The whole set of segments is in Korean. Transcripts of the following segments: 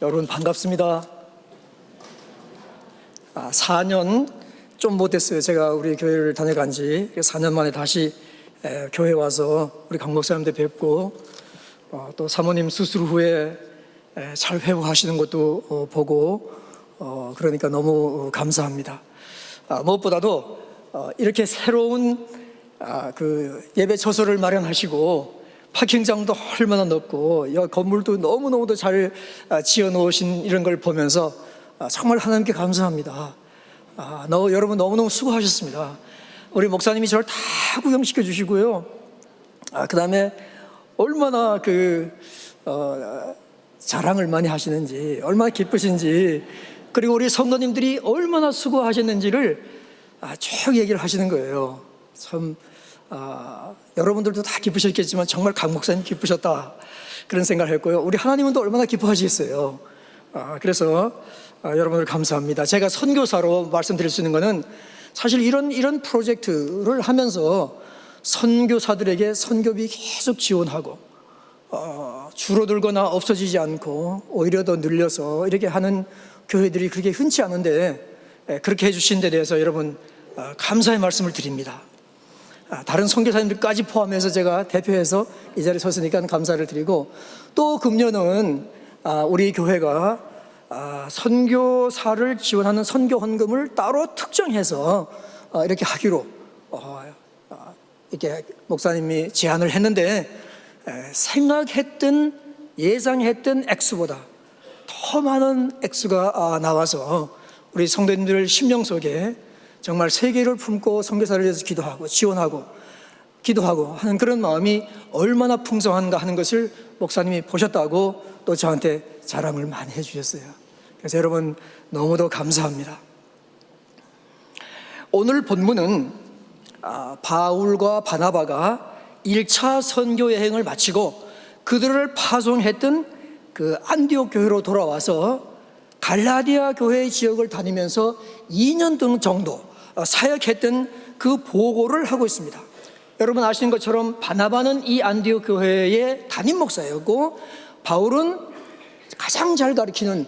여러분 반갑습니다. 4년 좀 못됐어요. 제가 우리 교회를 다녀간 지 4년 만에 다시 교회 와서 우리 강 목사님들 뵙고 또 사모님 수술 후에 잘 회복하시는 것도 보고 그러니까 너무 감사합니다. 무엇보다도 이렇게 새로운 그 예배 처소를 마련하시고 파킹장도 얼마나 넓고 건물도 너무너무도 잘 지어 놓으신 이런 걸 보면서 정말 하나님께 감사합니다. 여러분 너무너무 수고하셨습니다. 우리 목사님이 저를 다 구경시켜 주시고요. 그 다음에 얼마나 자랑을 많이 하시는지, 얼마나 기쁘신지, 그리고 우리 성도님들이 얼마나 수고하셨는지를 쭉 얘기를 하시는 거예요. 참 여러분들도 다 기쁘셨겠지만 정말 강 목사님 기쁘셨다 그런 생각을 했고요. 우리 하나님은 또 얼마나 기뻐하시겠어요. 그래서 여러분들 감사합니다. 제가 선교사로 말씀드릴 수 있는 것은 사실 이런 프로젝트를 하면서 선교사들에게 선교비 계속 지원하고 줄어들거나 없어지지 않고 오히려 더 늘려서 이렇게 하는 교회들이 그렇게 흔치 않은데 그렇게 해주신 데 대해서 여러분 감사의 말씀을 드립니다. 다른 선교사님들까지 포함해서 제가 대표해서 이 자리에 섰으니까 감사를 드리고, 또 금년은 우리 교회가 선교사를 지원하는 선교 헌금을 따로 특정해서 이렇게 하기로 이렇게 목사님이 제안을 했는데, 생각했던 예상했던 액수보다 더 많은 액수가 나와서 우리 성도님들 심령 속에 정말 세계를 품고 선교사를 위해서 기도하고 지원하고 기도하고 하는 그런 마음이 얼마나 풍성한가 하는 것을 목사님이 보셨다고 또 저한테 자랑을 많이 해주셨어요. 그래서 여러분 너무도 감사합니다. 오늘 본문은 바울과 바나바가 1차 선교 여행을 마치고 그들을 파송했던 그 안디옥 교회로 돌아와서 갈라디아 교회 지역을 다니면서 2년 정도 사역했던 그 보고를 하고 있습니다. 여러분 아시는 것처럼 바나바는 이 안디옥 교회의 담임 목사였고 바울은 가장 잘 가르치는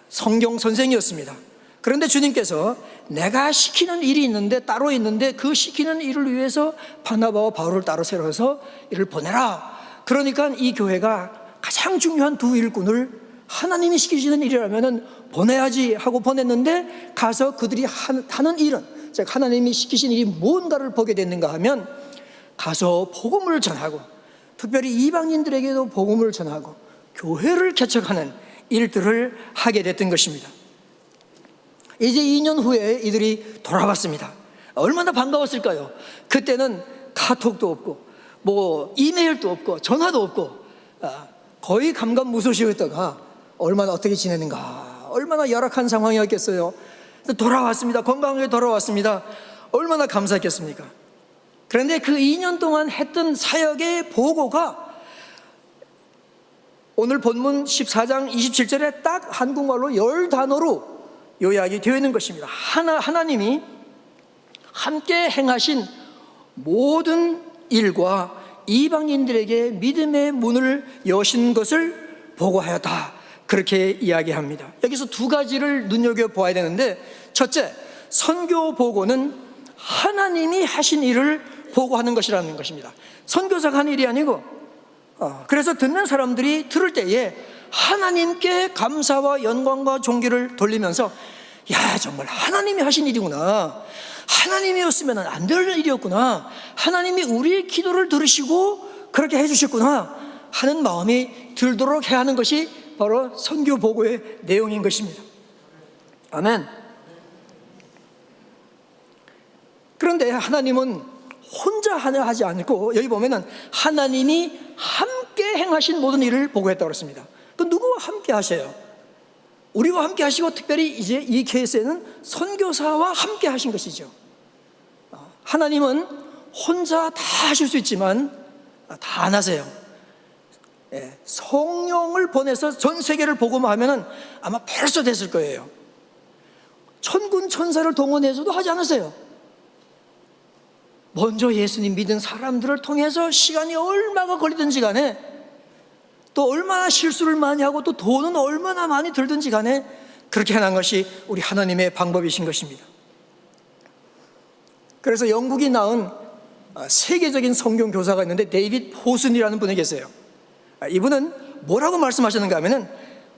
성경 선생이었습니다. 그런데 주님께서 내가 시키는 일이 있는데 따로 있는데 그 시키는 일을 위해서 바나바와 바울을 따로 세워서 이를 보내라. 그러니까 이 교회가 가장 중요한 두 일꾼을 하나님이 시키시는 일이라면 보내야지 하고 보냈는데, 가서 그들이 하는 일은, 즉 하나님이 시키신 일이 뭔가를 보게 됐는가 하면 가서 복음을 전하고, 특별히 이방인들에게도 복음을 전하고 교회를 개척하는 일들을 하게 됐던 것입니다. 이제 2년 후에 이들이 돌아왔습니다. 얼마나 반가웠을까요? 그때는 카톡도 없고 뭐 이메일도 없고 전화도 없고 거의 감감무소식이었다가 얼마나 어떻게 지내는가, 얼마나 열악한 상황이었겠어요. 돌아왔습니다. 건강하게 돌아왔습니다. 얼마나 감사했겠습니까? 그런데 그 2년 동안 했던 사역의 보고가 오늘 본문 14장 27절에 딱 한국말로 10단어로 요약이 되어 있는 것입니다. 하나님이 함께 행하신 모든 일과 이방인들에게 믿음의 문을 여신 것을 보고하였다, 그렇게 이야기합니다. 여기서 두 가지를 눈여겨보아야 되는데, 첫째, 선교 보고는 하나님이 하신 일을 보고하는 것이라는 것입니다. 선교사가 한 일이 아니고, 그래서 듣는 사람들이 들을 때에 하나님께 감사와 영광과 존귀를 돌리면서 야, 정말 하나님이 하신 일이구나, 하나님이었으면 안 될 일이었구나, 하나님이 우리의 기도를 들으시고 그렇게 해주셨구나 하는 마음이 들도록 해야 하는 것이 바로 선교 보고의 내용인 것입니다. 아멘. 그런데 하나님은 혼자 하지 않고, 여기 보면은 하나님이 함께 행하신 모든 일을 보고했다고 그랬습니다. 그 누구와 함께 하셔요? 우리와 함께 하시고, 특별히 이제 이 케이스에는 선교사와 함께 하신 것이죠. 하나님은 혼자 다 하실 수 있지만 다 안 하세요. 성령을 보내서 전 세계를 복음하면은 아마 벌써 됐을 거예요. 천군 천사를 동원해서도 하지 않으세요. 먼저 예수님 믿은 사람들을 통해서 시간이 얼마가 걸리든지 간에 또 얼마나 실수를 많이 하고 또 돈은 얼마나 많이 들든지 간에 그렇게 하는 것이 우리 하나님의 방법이신 것입니다. 그래서 영국이 낳은 세계적인 성경 교사가 있는데 데이빗 호슨이라는 분이 계세요. 이분은 뭐라고 말씀하셨는가 하면은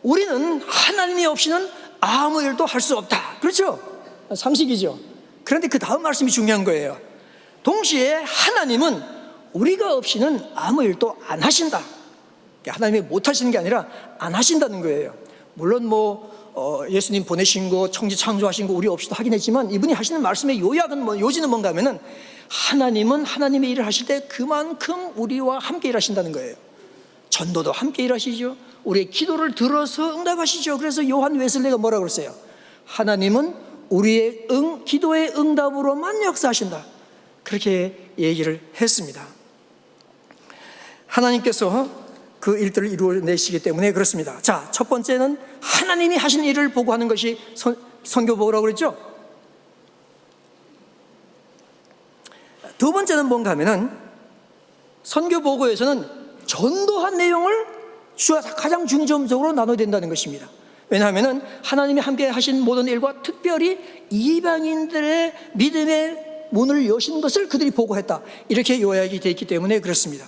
우리는 하나님이 없이는 아무 일도 할 수 없다. 그렇죠? 상식이죠. 그런데 그 다음 말씀이 중요한 거예요. 동시에 하나님은 우리가 없이는 아무 일도 안 하신다. 하나님이 못 하시는 게 아니라 안 하신다는 거예요. 물론 예수님 보내신 거, 천지 창조하신 거 우리 없이도 하긴 했지만 이분이 하시는 말씀의 요지는 뭔가 하면은 하나님은 하나님의 일을 하실 때 그만큼 우리와 함께 일하신다는 거예요. 전도도 함께 일하시죠. 우리의 기도를 들어서 응답하시죠. 그래서 요한 웨슬리가 뭐라고 그랬어요? 하나님은 우리의 기도의 응답으로만 역사하신다. 그렇게 얘기를 했습니다. 하나님께서 그 일들을 이루어내시기 때문에 그렇습니다. 자, 첫 번째는 하나님이 하신 일을 보고하는 것이 선교보고라고 그랬죠. 두 번째는 뭔가 하면은 선교보고에서는 전도한 내용을 가장 중점적으로 나눠야 된다는 것입니다. 왜냐하면 하나님이 함께 하신 모든 일과 특별히 이방인들의 믿음의 문을 여신 것을 그들이 보고했다. 이렇게 요약이 되어 있기 때문에 그렇습니다.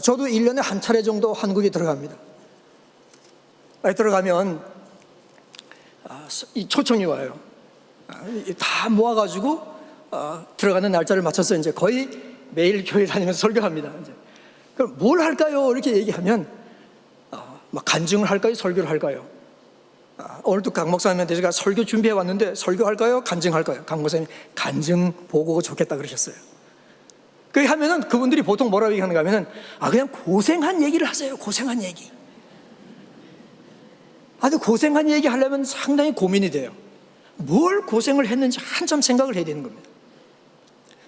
저도 1년에 한 차례 정도 한국에 들어갑니다. 들어가면 이 초청이 와요. 다 모아가지고 들어가는 날짜를 맞춰서 이제 거의 매일 교회 다니면서 설교합니다. 이제. 그럼 뭘 할까요? 이렇게 얘기하면 막 간증을 할까요? 설교를 할까요? 오늘도 강 목사님한테 제가 설교 준비해 왔는데 설교할까요? 간증할까요? 강 목사님이 간증 보고 좋겠다 그러셨어요. 그렇게 하면은 그분들이 보통 뭐라고 얘기하는가 하면은 그냥 고생한 얘기를 하세요. 고생한 얘기. 아주 고생한 얘기 하려면 상당히 고민이 돼요. 뭘 고생을 했는지 한참 생각을 해야 되는 겁니다.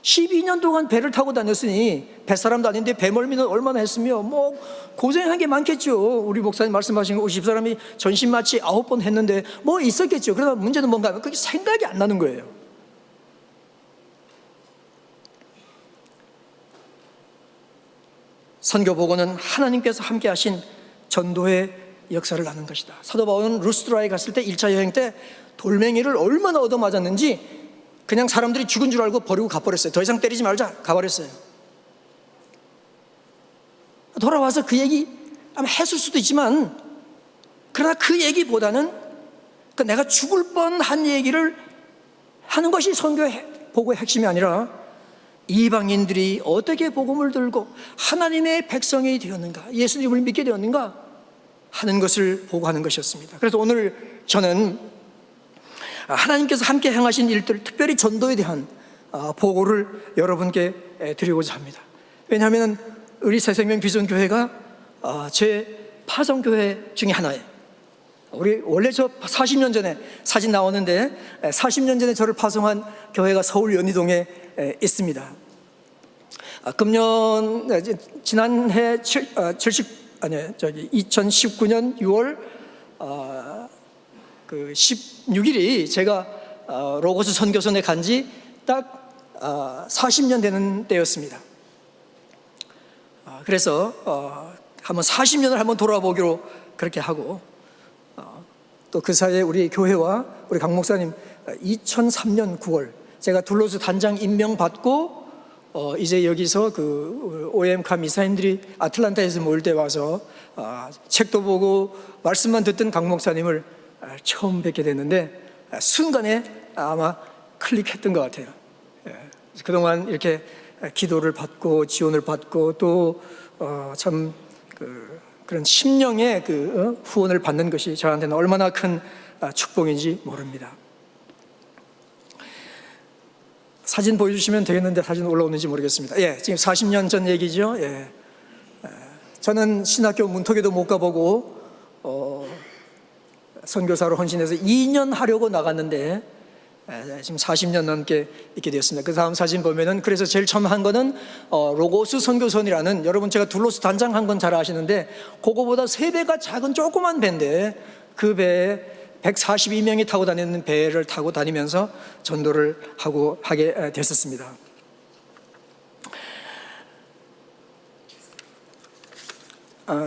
12년 동안 배를 타고 다녔으니 뱃사람도 아닌데 배멀미는 얼마나 했으며 고생한 게 많겠죠. 우리 목사님 말씀하신 거 50사람이 전신 마취 9번 했는데 있었겠죠. 그러나 문제는 뭔가 하면 그게 생각이 안 나는 거예요. 선교보고는 하나님께서 함께 하신 전도의 역사를 나눈 것이다. 사도 바울은 루스드라에 갔을 때 1차 여행 때 돌멩이를 얼마나 얻어맞았는지 그냥 사람들이 죽은 줄 알고 버리고 가버렸어요. 더 이상 때리지 말자 가버렸어요. 돌아와서 그 얘기 아마 했을 수도 있지만 그러나 그 얘기보다는 내가 죽을 뻔한 얘기를 하는 것이 선교보고의 핵심이 아니라 이방인들이 어떻게 복음을 들고 하나님의 백성이 되었는가, 예수님을 믿게 되었는가 하는 것을 보고하는 것이었습니다. 그래서 오늘 저는 하나님께서 함께 행하신 일들, 특별히 전도에 대한 보고를 여러분께 드리고자 합니다. 왜냐하면 우리 새생명 비전교회가 제 파송교회 중에 하나예요. 우리 원래 저 40년 전에 사진 나오는데 40년 전에 저를 파송한 교회가 서울 연희동에 있습니다. 금년 지난해 2019년 6월 16일이 제가 로고스 선교선에 간 지 딱 40년 되는 때였습니다. 그래서 한번 40년을 한번 돌아보기로 그렇게 하고 또 그 사이에 우리 교회와 우리 강 목사님 2003년 9월 제가 둘로스 단장 임명받고 이제 여기서 그 OM카 미사님들이 아틀란타에서 모일 때 와서 책도 보고 말씀만 듣던 강 목사님을 처음 뵙게 됐는데 순간에 아마 클릭했던 것 같아요. 그동안 이렇게 기도를 받고 지원을 받고 또 참 그런 심령의 후원을 받는 것이 저한테는 얼마나 큰 축복인지 모릅니다. 사진 보여주시면 되겠는데 사진 올라오는지 모르겠습니다. 지금 40년 전 얘기죠. 저는 신학교 문턱에도 못 가보고 선교사로 헌신해서 2년 하려고 나갔는데 지금 40년 넘게 있게 되었습니다. 그 다음 사진 보면은 그래서 제일 처음 한 거는 로고스 선교선이라는, 여러분 제가 둘로스 단장한 건 잘 아시는데 그거보다 3배가 작은 조그만 배인데 그 배에 142명이 타고 다니는 배를 타고 다니면서 전도를 하게 됐었습니다.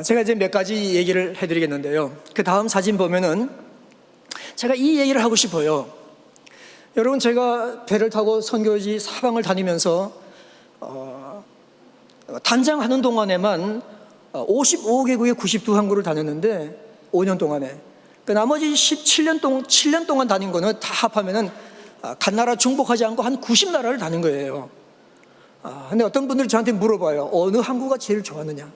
제가 이제 몇 가지 얘기를 해드리겠는데요. 그 다음 사진 보면은 제가 이 얘기를 하고 싶어요. 여러분, 제가 배를 타고 선교지 사방을 다니면서 단장하는 동안에만 55개국에 92항구를 다녔는데 5년 동안에 그 나머지 7년 동안 다닌 거는 다 합하면은 간 나라 중복하지 않고 한 90나라를 다닌 거예요. 근데 어떤 분들이 저한테 물어봐요. 어느 항구가 제일 좋았느냐?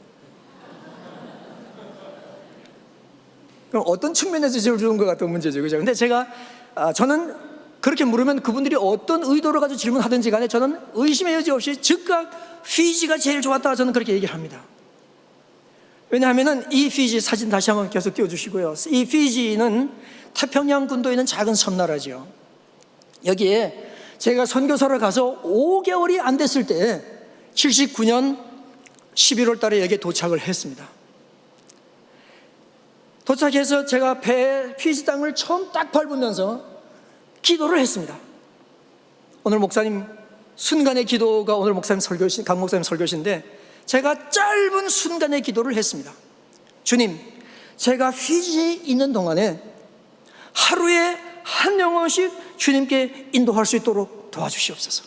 그럼 어떤 측면에서 제일 좋은 것 같은 문제죠, 그죠? 근데 저는 그렇게 물으면 그분들이 어떤 의도를 가지고 질문하든지 간에 저는 의심의 여지 없이 즉각 피지가 제일 좋았다, 저는 그렇게 얘기를 합니다. 왜냐하면 이 피지 사진 다시 한번 계속 띄워주시고요. 이 피지는 태평양 군도에 있는 작은 섬나라죠. 여기에 제가 선교사를 가서 5개월이 안 됐을 때 79년 11월 달에 여기에 도착을 했습니다. 도착해서 제가 배에 피지 땅을 처음 딱 밟으면서 기도를 했습니다. 오늘 목사님 순간의 기도가 오늘 목사님 설교신, 강 목사님 설교신데 제가 짧은 순간의 기도를 했습니다. 주님, 제가 피지에 있는 동안에 하루에 한 영혼씩 주님께 인도할 수 있도록 도와주시옵소서.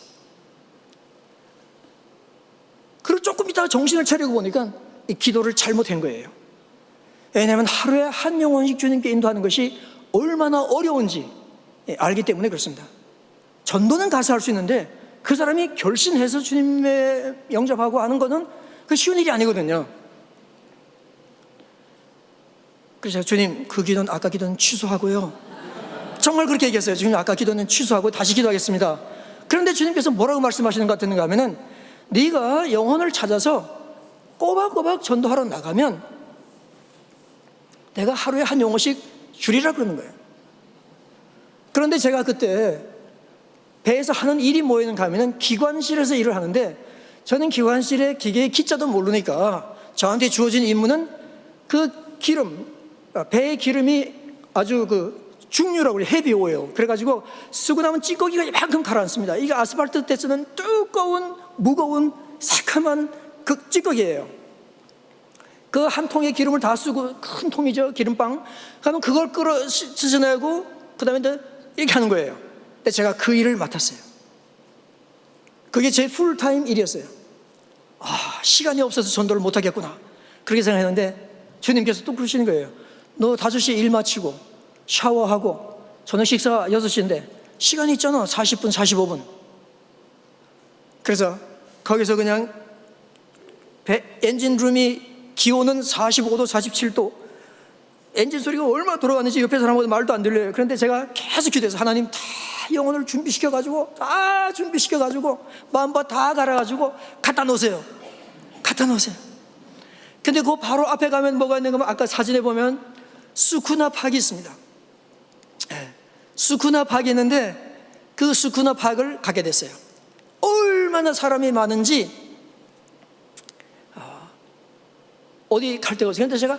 그리고 조금 있다가 정신을 차리고 보니까 이 기도를 잘못한 거예요. 왜냐하면 하루에 한 영혼씩 주님께 인도하는 것이 얼마나 어려운지 알기 때문에 그렇습니다. 전도는 가서 할 수 있는데 그 사람이 결심해서 주님의 영접하고 하는 거는 그 쉬운 일이 아니거든요. 그래서 주님, 그 기도는 아까 기도는 취소하고요. 정말 그렇게 얘기했어요. 주님, 아까 기도는 취소하고 다시 기도하겠습니다. 그런데 주님께서 뭐라고 말씀하시는 것 같은가 하면은 네가 영혼을 찾아서 꼬박꼬박 전도하러 나가면 내가 하루에 한 영혼씩 주리라 그러는 거예요. 그런데 제가 그때 배에서 하는 일이 뭐였는 가면은 기관실에서 일을 하는데 저는 기관실에 기계의 기자도 모르니까 저한테 주어진 임무는 그 기름, 배의 기름이 아주 중유라고 그래요. 헤비 오일. 그래가지고 쓰고 나면 찌꺼기가 이만큼 가라앉습니다. 이게 아스팔트 때 쓰는 두꺼운 무거운 새카만 그 찌꺼기예요. 그 한 통의 기름을 다 쓰고, 큰 통이죠, 기름빵. 그러면 그걸 끌어 씻어내고 그 다음에 이렇게 하는 거예요. 근데 제가 그 일을 맡았어요. 그게 제 풀타임 일이었어요. 시간이 없어서 전도를 못하겠구나, 그렇게 생각했는데 주님께서 또 그러시는 거예요. 너 5시에 일 마치고 샤워하고 저녁 식사 6시인데 시간이 있잖아, 40분 45분. 그래서 거기서 그냥 엔진룸이 기온은 45도 47도, 엔진 소리가 얼마나 돌아가는지 옆에 사람보다 말도 안 들려요. 그런데 제가 계속 기도해서 하나님, 다 영혼을 준비시켜가지고 마음밭 다 갈아가지고 갖다 놓으세요. 근데 그 바로 앞에 가면 뭐가 있는가 하면 아까 사진에 보면 수쿠나 팍이 있습니다. 수쿠나 팍이 있는데 그 수쿠나 팍을 가게 됐어요. 얼마나 사람이 많은지 어디 갈 데가 없어요. 그런데 제가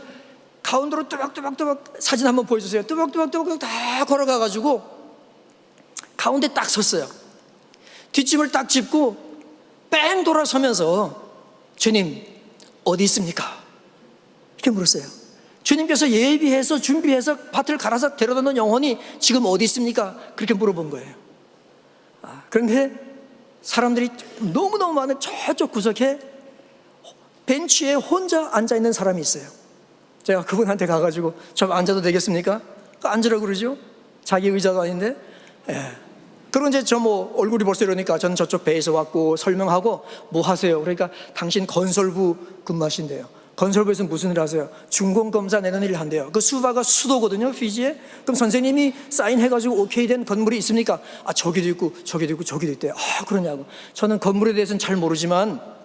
가운데로 뚜벅뚜벅 사진 한번 보여주세요. 뚜벅뚜벅 다 걸어가가지고 가운데 딱 섰어요. 뒷짐을 딱 짚고 뺑 돌아서면서 주님, 어디 있습니까? 이렇게 물었어요. 주님께서 예비해서 준비해서 밭을 갈아서 데려다 놓은 영혼이 지금 어디 있습니까? 그렇게 물어본 거예요. 그런데 사람들이 너무너무 많은 저쪽 구석에 벤치에 혼자 앉아있는 사람이 있어요. 제가 그분한테 가가지고 좀 앉아도 되겠습니까? 앉으라고 그러죠. 자기 의자도 아닌데. 그리고 이제 저 얼굴이 벌써 이러니까 저는 저쪽 배에서 왔고 설명하고 뭐 하세요? 그러니까 당신 건설부 근무하신대요. 건설부에서 무슨 일 하세요? 준공검사 내는 일 한대요. 그 수바가 수도거든요, 피지에. 그럼 선생님이 사인해가지고 오케이 된 건물이 있습니까? 저기도 있고 저기도 있고 저기도 있대요. 그러냐고. 저는 건물에 대해서는 잘 모르지만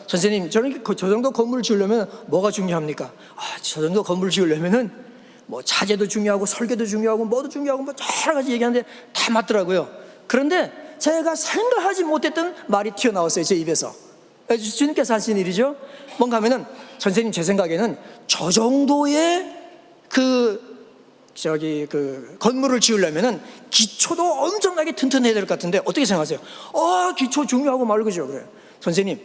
선생님, 저는 저 정도 건물을 지으려면 뭐가 중요합니까? 저 정도 건물을 지으려면은 자재도 중요하고 설계도 중요하고 뭐도 중요하고 여러 가지 얘기하는데 다 맞더라고요. 그런데 제가 생각하지 못했던 말이 튀어나왔어요, 제 입에서. 주님께서 하신 일이죠. 뭔가 하면은 선생님, 제 생각에는 저 정도의 건물을 지으려면은 기초도 엄청나게 튼튼해야 될 것 같은데 어떻게 생각하세요? 기초 중요하고 말고죠. 그래요. 선생님,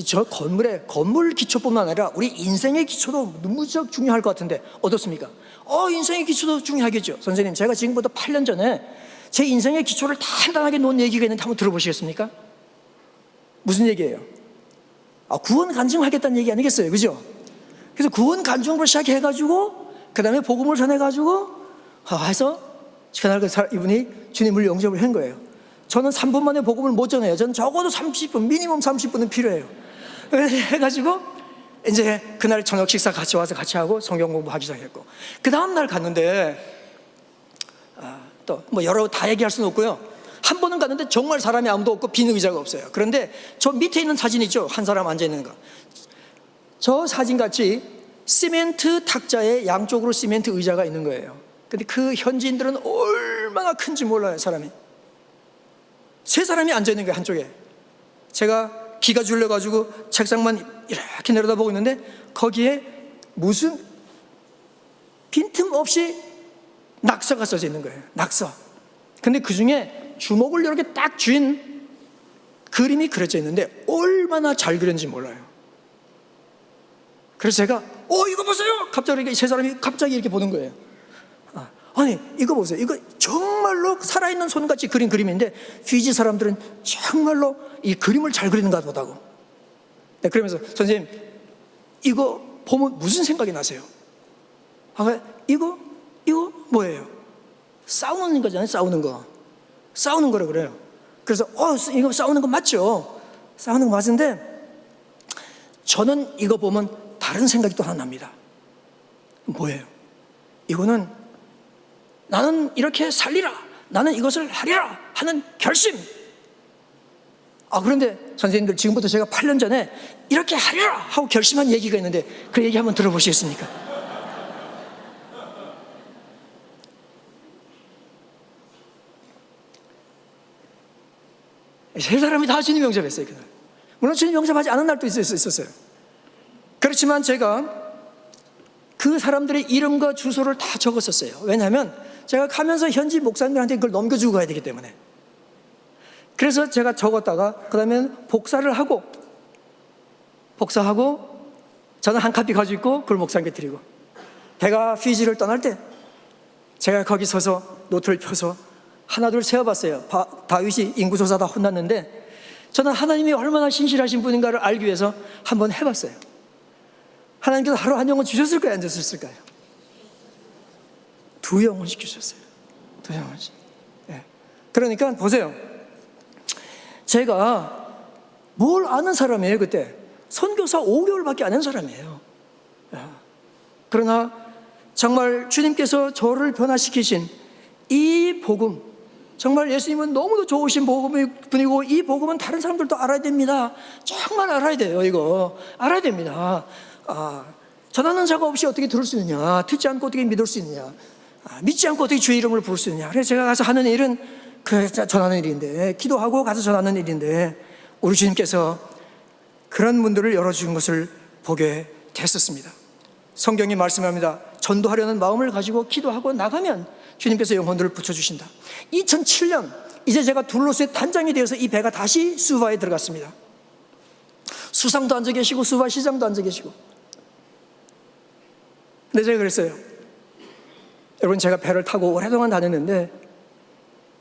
저 건물 기초뿐만 아니라 우리 인생의 기초도 무척 중요할 것 같은데 어떻습니까? 인생의 기초도 중요하겠죠. 선생님, 제가 지금부터 8년 전에 제 인생의 기초를 단단하게 놓은 얘기가 있는데 한번 들어보시겠습니까? 무슨 얘기예요? 구원 간증하겠다는 얘기 아니겠어요, 그죠? 그래서 구원 간증으로 시작해가지고 그 다음에 복음을 전해가지고 해서 그날 이분이 주님을 영접을 한 거예요. 저는 3분 만에 복음을 못 전해요. 저는 적어도 30분, 미니멈 30분은 필요해요. 해가지고 이제 그날 저녁 식사 같이 와서 같이 하고 성경 공부하기 시작했고, 그 다음날 갔는데 또 뭐 여러 다 얘기할 수는 없고요. 한 번은 갔는데 정말 사람이 아무도 없고 빈 의자가 없어요. 그런데 저 밑에 있는 사진 있죠? 한 사람 앉아있는 거. 저 사진같이 시멘트 탁자에 양쪽으로 시멘트 의자가 있는 거예요. 근데 그 현지인들은 얼마나 큰지 몰라요. 사람이 세 사람이 앉아있는 거예요, 한쪽에. 제가 기가 줄려가지고 책상만 이렇게 내려다보고 있는데 거기에 무슨 빈틈없이 낙서가 써져 있는 거예요. 낙서. 근데 그 중에 주먹을 이렇게 딱 쥔 그림이 그려져 있는데 얼마나 잘 그렸는지 몰라요. 그래서 제가 이거 보세요! 갑자기 세 사람이 갑자기 이렇게 보는 거예요. 아니, 이거 보세요. 이거 정말로 살아있는 손같이 그린 그림인데 피지 사람들은 정말로 이 그림을 잘 그리는가 보다고. 네, 그러면서 선생님, 이거 보면 무슨 생각이 나세요? 이거 뭐예요? 싸우는 거잖아요. 싸우는 거라 그래요. 그래서 이거 싸우는 거 맞죠? 싸우는 거 맞은데 저는 이거 보면 다른 생각이 또 하나 납니다. 뭐예요? 이거는 나는 이렇게 살리라, 나는 이것을 하리라 하는 결심. 그런데 선생님들, 지금부터 제가 8년 전에 이렇게 하리라 하고 결심한 얘기가 있는데 그 얘기 한번 들어보시겠습니까? 세 사람이 다 주님 영접했어요, 그날. 물론 주님 영접하지 않은 날도 있었어요. 그렇지만 제가 그 사람들의 이름과 주소를 다 적었었어요. 왜냐하면 제가 가면서 현지 목사님들한테 그걸 넘겨주고 가야 되기 때문에. 그래서 제가 적었다가 그 다음에 복사하고 저는 한 카피 가지고 있고 그걸 목사님께 드리고, 배가 피지를 떠날 때 제가 거기 서서 노트를 펴서 하나 둘 세어봤어요. 다윗이 인구조사 다 혼났는데 저는 하나님이 얼마나 신실하신 분인가를 알기 위해서 한번 해봤어요. 하나님께서 하루 한 영혼 주셨을까요? 안 주셨을까요? 2영혼씩 주셨어요. 2영혼씩. 네. 그러니까 보세요. 제가 뭘 아는 사람이에요, 그때. 선교사 5개월밖에 안 한 사람이에요. 그러나 정말 주님께서 저를 변화시키신 이 복음, 정말 예수님은 너무도 좋으신 분이고 이 복음은 다른 사람들도 알아야 됩니다. 정말 알아야 돼요. 이거 알아야 됩니다. 전하는 자가 없이 어떻게 들을 수 있느냐, 듣지 않고 어떻게 믿을 수 있느냐, 믿지 않고 어떻게 주의 이름을 부를 수 있느냐. 그래서 제가 가서 하는 일은 전하는 일인데, 기도하고 가서 전하는 일인데, 우리 주님께서 그런 문들을 열어주신 것을 보게 됐었습니다. 성경이 말씀합니다. 전도하려는 마음을 가지고 기도하고 나가면 주님께서 영혼들을 붙여주신다. 2007년 이제 제가 둘로스의 단장이 되어서 이 배가 다시 수바에 들어갔습니다. 수상도 앉아 계시고 수바 시장도 앉아 계시고. 근데 제가 그랬어요. 여러분, 제가 배를 타고 오랫동안 다녔는데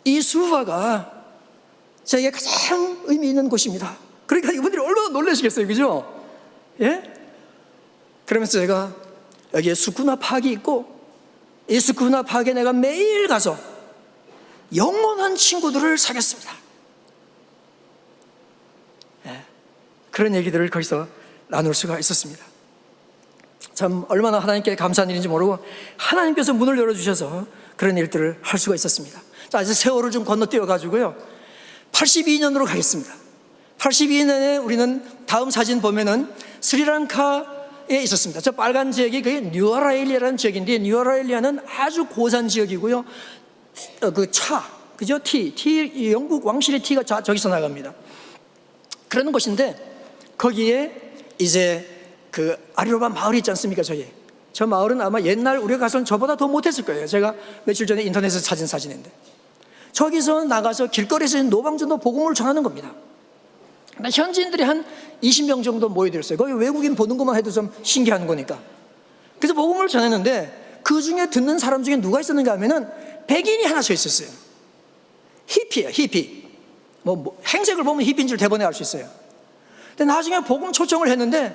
이 수바가 제게 가장 의미 있는 곳입니다. 그러니까 이분들이 얼마나 놀라시겠어요, 그죠? 예? 그러면서 제가 여기에 수쿠나 팍이 있고 이 스쿠나 팍에 내가 매일 가서 영원한 친구들을 사귀었습니다. 네. 그런 얘기들을 거기서 나눌 수가 있었습니다. 참 얼마나 하나님께 감사한 일인지 모르고 하나님께서 문을 열어주셔서 그런 일들을 할 수가 있었습니다. 자, 이제 세월을 좀 건너뛰어 가지고요 82년으로 가겠습니다. 82년에 우리는 다음 사진 보면은 스리랑카에 있었습니다. 저 빨간 지역이 그게 뉴아라일리아라는 지역인데, 뉴아라일리아는 아주 고산 지역이고요. 그죠? 티, 영국 왕실의 티가 저기서 나갑니다. 그런 곳인데, 거기에 이제 그 아리로바 마을이 있지 않습니까? 저 마을은 아마 옛날 우리가 가서는 저보다 더 못했을 거예요. 제가 며칠 전에 인터넷에서 찾은 사진인데, 저기서 나가서 길거리에서 노방전도 복음을 전하는 겁니다. 현지인들이 한 20명 정도 모여들었어요. 거기 외국인 보는 것만 해도 좀 신기한 거니까. 그래서 복음을 전했는데 그 중에 듣는 사람 중에 누가 있었는가 하면은 백인이 하나 서 있었어요. 히피예요, 히피. 행색을 보면 히피인 줄 대번에 알 수 있어요. 근데 나중에 복음 초청을 했는데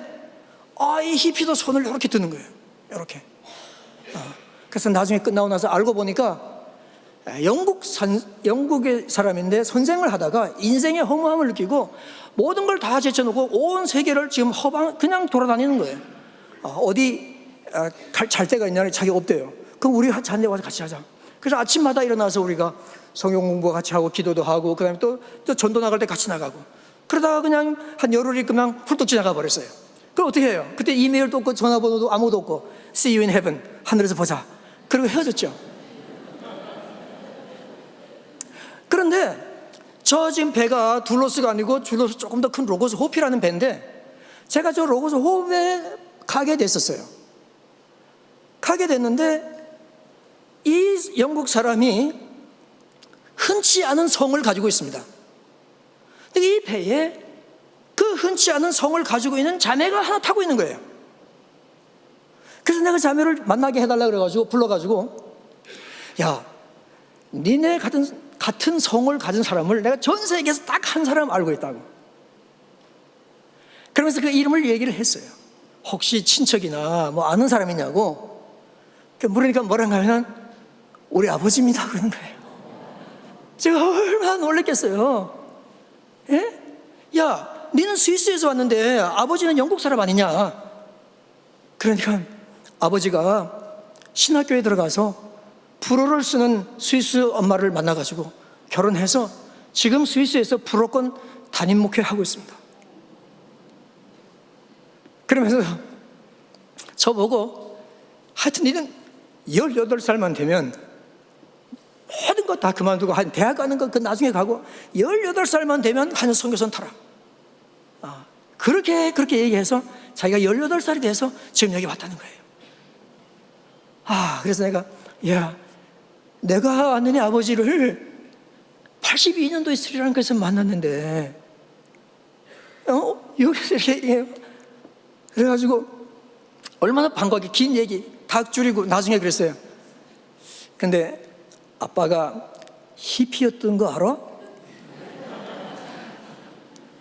이 히피도 손을 이렇게 드는 거예요. 이렇게. 그래서 나중에 끝나고 나서 알고 보니까 영국의 사람인데 선생을 하다가 인생의 허무함을 느끼고 모든 걸 다 제쳐놓고 온 세계를 지금 그냥 돌아다니는 거예요. 어디 잘 데가 있냐니 자기가 없대요. 그럼 우리 잔데 와서 같이 하자. 그래서 아침마다 일어나서 우리가 성경 공부 같이 하고 기도도 하고 그다음에 또 전도 나갈 때 같이 나가고 그러다가 그냥 한 열흘이 그냥 훌쩍 지나가 버렸어요. 그럼 어떻게 해요? 그때 이메일도 없고 전화번호도 아무도 없고 See you in heaven, 하늘에서 보자. 그리고 헤어졌죠. 그런데 저 지금 배가 둘로스가 아니고 둘로스 조금 더 큰 로고스 호피라는 배인데 제가 저 로고스 호피에 가게 됐었어요. 가게 됐는데 이 영국 사람이 흔치 않은 성을 가지고 있습니다. 근데 이 배에 그 흔치 않은 성을 가지고 있는 자매가 하나 타고 있는 거예요. 그래서 내가 자매를 만나게 해달라 그래가지고 불러가지고 야, 니네 같은 성을 가진 사람을 내가 전 세계에서 딱 한 사람 알고 있다고. 그러면서 그 이름을 얘기를 했어요. 혹시 친척이나 아는 사람이냐고. 물으니까 뭐라고 하면 우리 아버지입니다 그러는 거예요. 제가 얼마나 놀랐겠어요. 예? 야, 니는 스위스에서 왔는데 아버지는 영국 사람 아니냐. 그러니까 아버지가 신학교에 들어가서 불어를 쓰는 스위스 엄마를 만나가지고 결혼해서 지금 스위스에서 불어권 담임 목회하고 있습니다. 그러면서 저보고 하여튼 니는 18살만 되면 모든 거 다 그만두고 한 대학 가는 거 그 나중에 가고 18살만 되면 하는 선교선 타라. 그렇게 얘기해서 자기가 18살이 돼서 지금 여기 왔다는 거예요. 그래서 내가 아는 애 아버지를 82년도에 스리랑카에서 만났는데 여기서 이렇게 얘기해요. 그래가지고 얼마나 반가워하게 긴 얘기 다 줄이고 나중에 그랬어요. 근데 아빠가 히피였던 거 알아?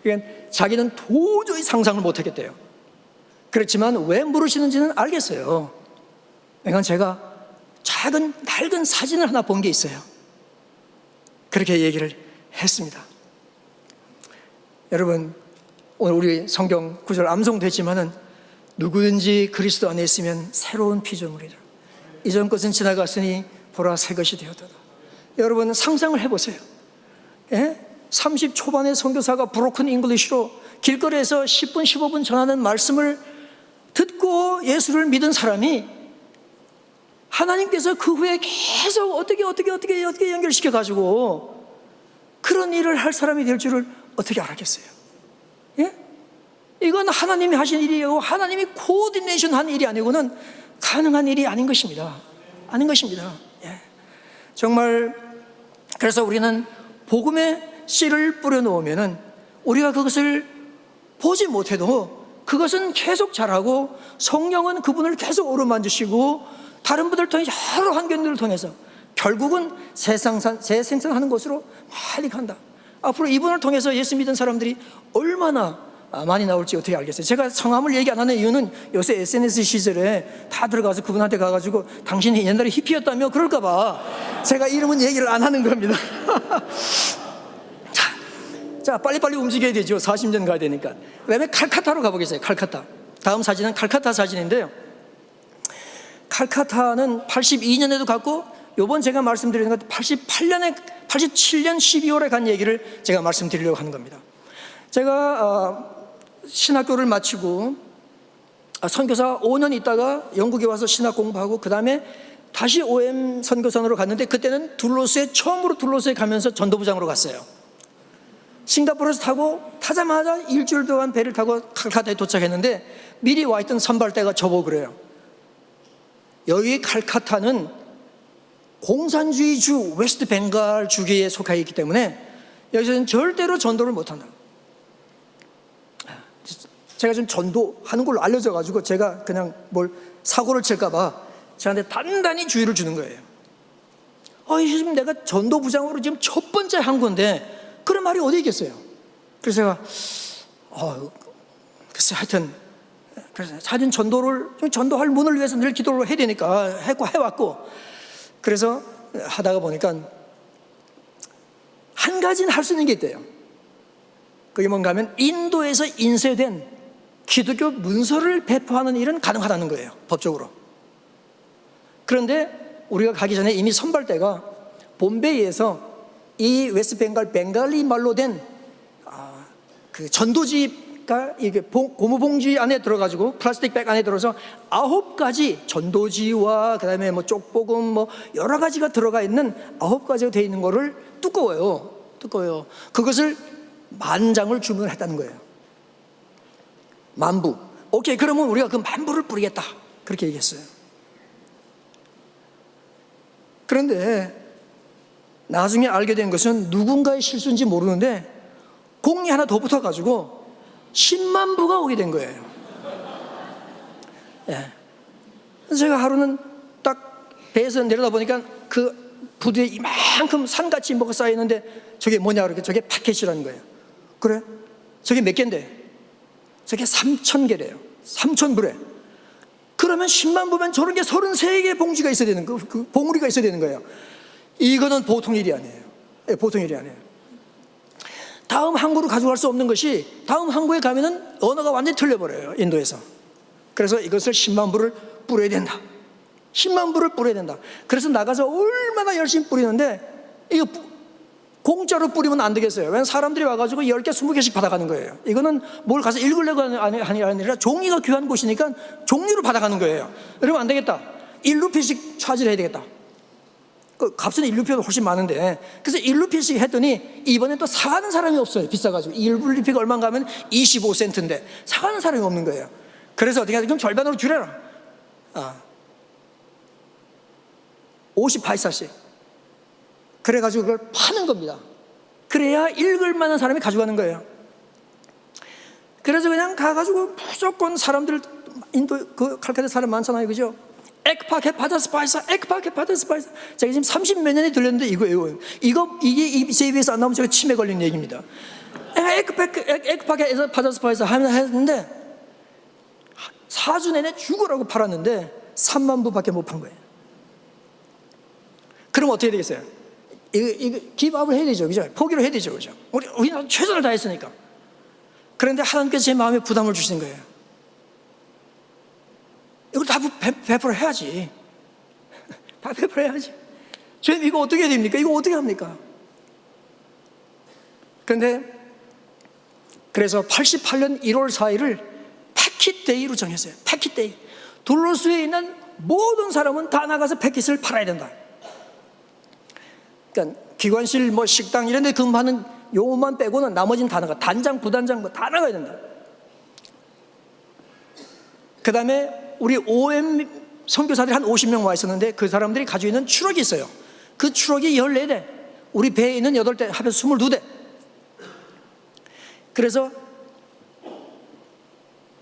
그러니까 자기는 도저히 상상을 못하겠대요. 그렇지만 왜 물으시는지는 알겠어요. 그러니까 제가 작은 낡은 사진을 하나 본 게 있어요. 그렇게 얘기를 했습니다. 여러분, 오늘 우리 성경 구절 암송됐지만은 누구든지 그리스도 안에 있으면 새로운 피조물이라. 이전 것은 지나갔으니 보라 새 것이 되었도다. 여러분 상상을 해보세요. 30 초반의 선교사가 브로큰 잉글리시로 길거리에서 10분 15분 전하는 말씀을 듣고 예수를 믿은 사람이 하나님께서 그 후에 계속 어떻게 연결시켜 가지고 그런 일을 할 사람이 될 줄을 어떻게 알았겠어요? 이건 하나님이 하신 일이에요. 하나님이 코디네이션 한 일이 아니고는 가능한 일이 아닌 것입니다. 정말 그래서 우리는 복음의 씨를 뿌려놓으면은 우리가 그것을 보지 못해도 그것은 계속 자라고 성령은 그분을 계속 어루만지시고 다른 분들 통해 여러 환경들을 통해서 결국은 재생산하는 곳으로 많이 간다. 앞으로 이분을 통해서 예수 믿은 사람들이 얼마나 많이 나올지 어떻게 알겠어요? 제가 성함을 얘기 안 하는 이유는 요새 SNS 시절에 다 들어가서 그분한테 가가지고 당신이 옛날에 히피였다며 그럴까봐 제가 이름은 얘기를 안 하는 겁니다. 자, 빨리빨리 움직여야 되죠. 40년 가야 되니까. 그 다음에 칼카타로 가보겠어요. 칼카타. 다음 사진은 칼카타 사진인데요. 칼카타는 82년에도 갔고 요번 제가 말씀드리는 건 87년 12월에 간 얘기를 제가 말씀드리려고 하는 겁니다. 제가 신학교를 마치고 선교사 5년 있다가 영국에 와서 신학 공부하고 그 다음에 다시 OM 선교선으로 갔는데 그때는 처음으로 둘로스에 가면서 전도부장으로 갔어요. 싱가포르에서 타자마자 일주일 동안 배를 타고 칼카타에 도착했는데 미리 와 있던 선발대가 저보고 그래요. 여기 칼카타는 공산주의주 웨스트 벵갈 주기에 속해 있기 때문에 여기서는 절대로 전도를 못한다. 제가 좀 전도하는 걸로 알려져 가지고 제가 그냥 뭘 사고를 칠까 봐 저한테 단단히 주의를 주는 거예요. 지금 내가 전도부장으로 지금 첫 번째 한 건데 그런 말이 어디 있겠어요. 그래서 제가 글쎄 하여튼 전도할 문을 위해서 늘 기도를 해야 되니까 해왔고, 그래서 하다가 보니까 한 가지는 할 수 있는 게 있대요. 그게 뭔가 하면 인도에서 인쇄된 기독교 문서를 배포하는 일은 가능하다는 거예요, 법적으로. 그런데 우리가 가기 전에 이미 선발대가 봄베이에서 이 웨스트벵갈 벵갈리 말로 된 그 전도지가 이게 고무봉지 안에 들어가지고 플라스틱 백 안에 들어서 9가지 전도지와 그다음에 뭐 쪽복음 뭐 여러 가지가 들어가 있는 9가지가 되어 있는 거를 두꺼워요. 그것을 10,000장을 주문했다는 거예요. 10,000부. 오케이, 그러면 우리가 그 10,000부를 뿌리겠다, 그렇게 얘기했어요. 그런데 나중에 알게 된 것은 누군가의 실수인지 모르는데 공이 하나 더 붙어가지고 10만 부가 오게 된 거예요. 예. 그래서 제가 하루는 딱 배에서 내려다 보니까 그 부두에 이만큼 산같이 뭐가 쌓여있는데 저게 뭐냐 그러니까 저게 패킷이라는 거예요. 그래? 저게 몇 개인데? 저게 3,000개래요. 3,000부래. 그러면 10만 부면 저런 게 33개의 봉지가 있어야 되는 거, 그 봉우리가 있어야 되는 거예요. 이거는 보통 일이 아니에요. 예, 보통 일이 아니에요. 다음 항구로 가져갈 수 없는 것이 다음 항구에 가면은 언어가 완전히 틀려버려요, 인도에서. 그래서 이것을 10만 부를 뿌려야 된다. 10만 부를 뿌려야 된다. 그래서 나가서 얼마나 열심히 뿌리는데 이거 공짜로 뿌리면 안 되겠어요. 왜냐하면 사람들이 와가지고 10개, 20개씩 받아가는 거예요. 이거는 뭘 가서 읽으려고 하는 아니라 종이가 귀한 곳이니까 종류를 받아가는 거예요. 이러면 안 되겠다. 1루피씩 차지를 해야 되겠다. 그 값은 1루피가 훨씬 많은데, 그래서 1루피씩 했더니 이번엔 또 사가는 사람이 없어요. 비싸가지고 1루피가 얼마인가 하면 25센트인데 사가는 사람이 없는 거예요. 그래서 어떻게 하지? 그럼 절반으로 줄여라. 50파이사씩. 그래가지고 그걸 파는 겁니다. 그래야 읽을 만한 사람이 가져가는 거예요. 그래서 그냥 가가지고 무조건 사람들, 인도 그 칼카타 사람 많잖아요, 그죠? 액파켓 파다스 파이사, 액파켓 파다스 파이사. 제가 지금 30몇 년이 들렸는데 이거예요. 이게 EBS에서 안 나오면 제가 치매 걸린 얘기입니다. 액파켓에서 파다스 파이사 했는데 4주 내내 죽으라고 팔았는데 3만 부밖에 못 판 거예요. 그럼 어떻게 되겠어요? 이거 기밥을 해야 되죠, 그죠? 포기를 해야 되죠, 그죠? 우리는 최선을 다했으니까. 그런데 하나님께서 제 마음에 부담을 주시는 거예요. 이걸 다 배포를 해야지. 다 배포해야지. 주님, 이거 어떻게 해야 됩니까? 이거 어떻게 합니까? 그런데 그래서 88년 1월 4일을 패킷데이로 정했어요. 패킷데이. 둘로스에 있는 모든 사람은 다 나가서 패킷을 팔아야 된다. 그러니까 기관실, 뭐 식당 이런 데 근무하는 요만 빼고는 나머지는 다 나가. 단장, 부단장 뭐 다 나가야 된다. 그 다음에 우리 OM 선교사들이 한 50명 와 있었는데 그 사람들이 가지고 있는 추럭이 있어요. 그 추럭이 14대, 우리 배에 있는 8대 합해서 22대. 그래서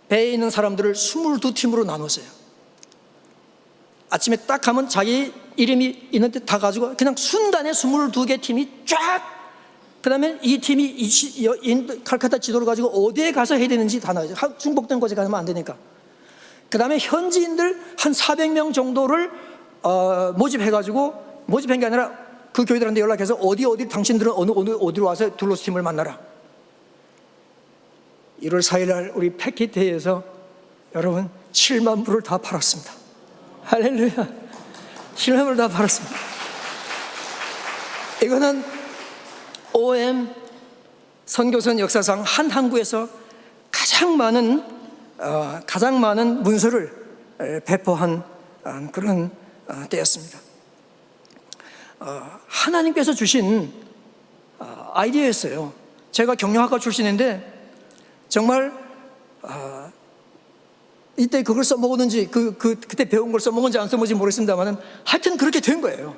배에 있는 사람들을 22팀으로 나눴어요. 아침에 딱 가면 자기 이름이 있는데 다 가지고 그냥 순간에 22개 팀이 쫙, 그 다음에 이 팀이 칼카타 지도를 가지고 어디에 가서 해야 되는지 다 나와요. 중복된 곳에 가면 안 되니까. 그 다음에 현지인들 한 400명 정도를 모집해가지고, 모집한 게 아니라 그 교회들한테 연락해서 어디 당신들은 어디로 와서 둘로스 팀을 만나라. 1월 4일 날 우리 패킷대회에서 여러분 7만 부를 다 팔았습니다. 할렐루야. 7만 부를 다 팔았습니다. 이거는 OM 선교선 역사상 한 항구에서 가장 많은 문서를 배포한 그런 때였습니다. 하나님께서 주신 아이디어였어요. 제가 경영학과 출신인데 정말 이때 그걸 써먹었는지 그때 배운 걸 써먹은지 안 써먹은지 모르겠습니다만 하여튼 그렇게 된 거예요.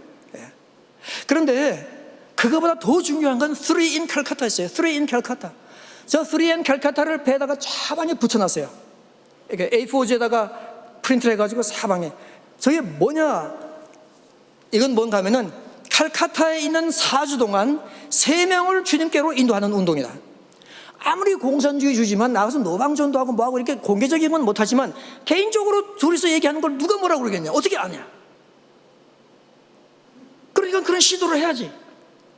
그런데 그거보다 더 중요한 건 3 in Calcutta였어요. 3 in Calcutta. 저 3N 캘카타를 배에다가 사방에 붙여놨어요. 이렇게 A4지에다가 프린트를 해가지고 사방에. 저게 뭐냐? 이건 뭔가 하면은 칼카타에 있는 4주 동안 3명을 주님께로 인도하는 운동이다. 아무리 공산주의 주지만 나가서 노방전도 하고 뭐하고 이렇게 공개적인 건 못하지만 개인적으로 둘이서 얘기하는 걸 누가 뭐라고 그러겠냐? 어떻게 아냐? 그러니까 그런 시도를 해야지.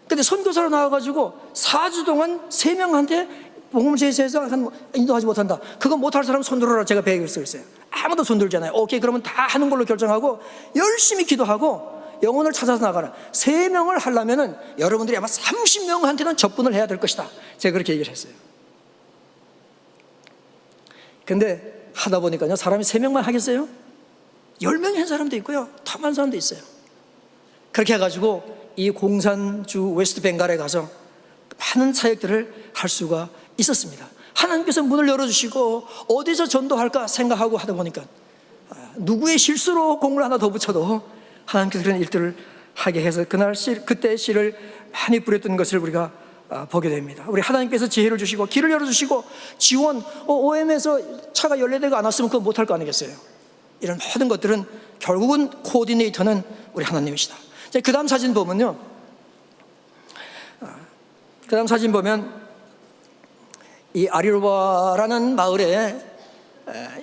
근데 선교사로 나와가지고 4주 동안 3명한테 복음을 제시해서 인도하지 못한다. 그거 못할 사람 손 들어라. 제가 배에 썼어요. 아무도 손 들잖아요. 오케이, 그러면 다 하는 걸로 결정하고 열심히 기도하고 영혼을 찾아서 나가라. 3명을 하려면은 여러분들이 아마 30명한테는 접근을 해야 될 것이다. 제가 그렇게 얘기를 했어요. 근데 하다 보니까요, 사람이 3명만 하겠어요? 10명이 한 사람도 있고요, 더 많은 사람도 있어요. 그렇게 해가지고 이 공산주 웨스트 벵갈에 가서 많은 사역들을 할 수가 있었습니다. 하나님께서 문을 열어주시고 어디서 전도할까 생각하고 하다 보니까 누구의 실수로 공을 하나 더 붙여도 하나님께서 그런 일들을 하게 해서 그때 씨를 많이 뿌렸던 것을 우리가 보게 됩니다. 우리 하나님께서 지혜를 주시고 길을 열어주시고 지원, OM에서 차가 연례대가 안 왔으면 그거 못할 거 아니겠어요. 이런 모든 것들은 결국은 코디네이터는 우리 하나님이시다. 그 다음 사진 보면요, 그 다음 사진 보면 이 아리로바라는 마을에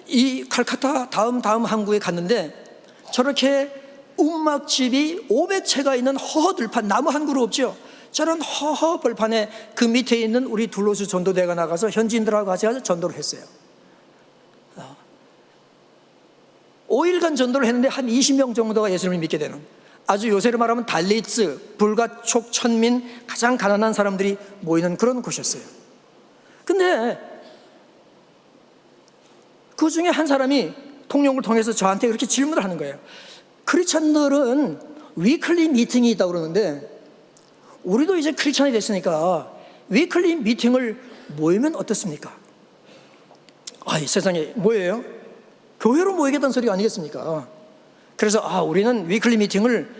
이 칼카타 다음 항구에 갔는데 저렇게 움막집이 500채가 있는 허허 들판, 나무 한 그루 없죠. 저런 허허 벌판에 그 밑에 있는 우리 둘로스 전도대가 나가서 현지인들하고 같이 가서 전도를 했어요. 5일간 전도를 했는데 한 20명 정도가 예수님을 믿게 되는, 아주 요새로 말하면 달리츠, 불가촉, 천민, 가장 가난한 사람들이 모이는 그런 곳이었어요. 근데 그 중에 한 사람이 통역을 통해서 저한테 그렇게 질문을 하는 거예요. 크리스찬들은 위클리 미팅이 있다고 그러는데 우리도 이제 크리스찬이 됐으니까 위클리 미팅을 모이면 어떻습니까? 이 세상에 뭐예요? 교회로 모이겠다는 소리가 아니겠습니까? 그래서 우리는 위클리 미팅을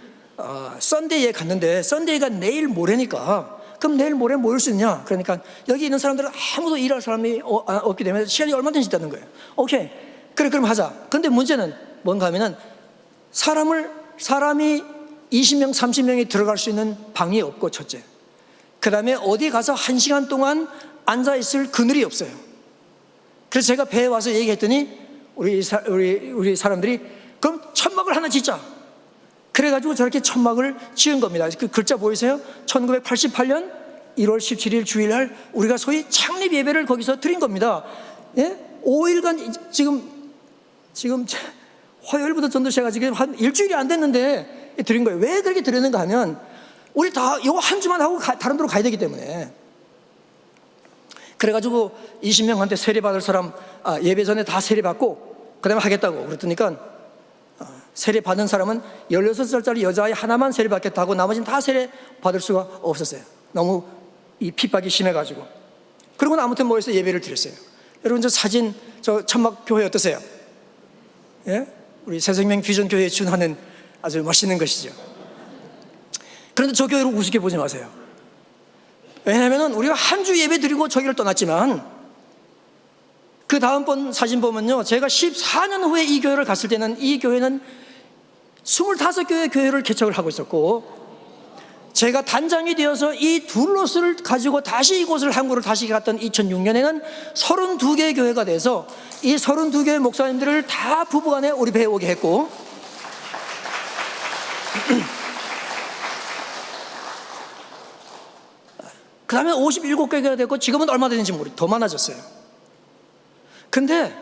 썬데이에 갔는데 썬데이가 내일 모레니까 그럼 내일 모레 모일 수 있냐? 그러니까 여기 있는 사람들은 아무도 일할 사람이 없기 때문에 시간이 얼마든지 있다는 거예요. 오케이, 그래, 그럼 하자. 근데 문제는 뭔가 하면은 사람이 20명, 30명이 들어갈 수 있는 방이 없고, 첫째. 그 다음에 어디 가서 1시간 동안 앉아있을 그늘이 없어요. 그래서 제가 배에 와서 얘기했더니 우리 사람들이 그럼 천막을 하나 짓자. 그래가지고 저렇게 천막을 지은 겁니다. 그 글자 보이세요? 1988년 1월 17일 주일날 우리가 소위 창립 예배를 거기서 드린 겁니다. 예? 5일간 지금 화요일부터 전도 시작해가지고 한 일주일이 안 됐는데 드린 거예요. 왜 그렇게 드렸는가 하면 우리 다 이거 한 주만 하고 다른 데로 가야 되기 때문에. 그래가지고 20명한테 세례 받을 사람 예배 전에 다 세례 받고 그 다음에 하겠다고 그랬더니까 세례 받은 사람은 16살짜리 여자아이 하나만 세례 받겠다고 나머지는 다 세례 받을 수가 없었어요. 너무 이 핍박이 심해가지고. 그리고 아무튼 모여서 예배를 드렸어요. 여러분 저 사진, 저 천막 교회 어떠세요? 예? 우리 새생명 비전 교회에 준하는 아주 멋있는 것이죠. 그런데 저 교회를 우습게 보지 마세요. 왜냐하면 우리가 한 주 예배 드리고 저기를 떠났지만 그 다음번 사진 보면요, 제가 14년 후에 이 교회를 갔을 때는 이 교회는 25교회 교회를 개척을 하고 있었고, 제가 단장이 되어서 이 둘로스를 가지고 다시 이곳을 항구를 다시 갔던 2006년에는 32개 교회가 돼서 이 32교회 목사님들을 다 부부간에 우리 배에 오게 했고, 그 다음에 57개가 됐고 지금은 얼마 되는지 모르겠어요. 더 많아졌어요. 근데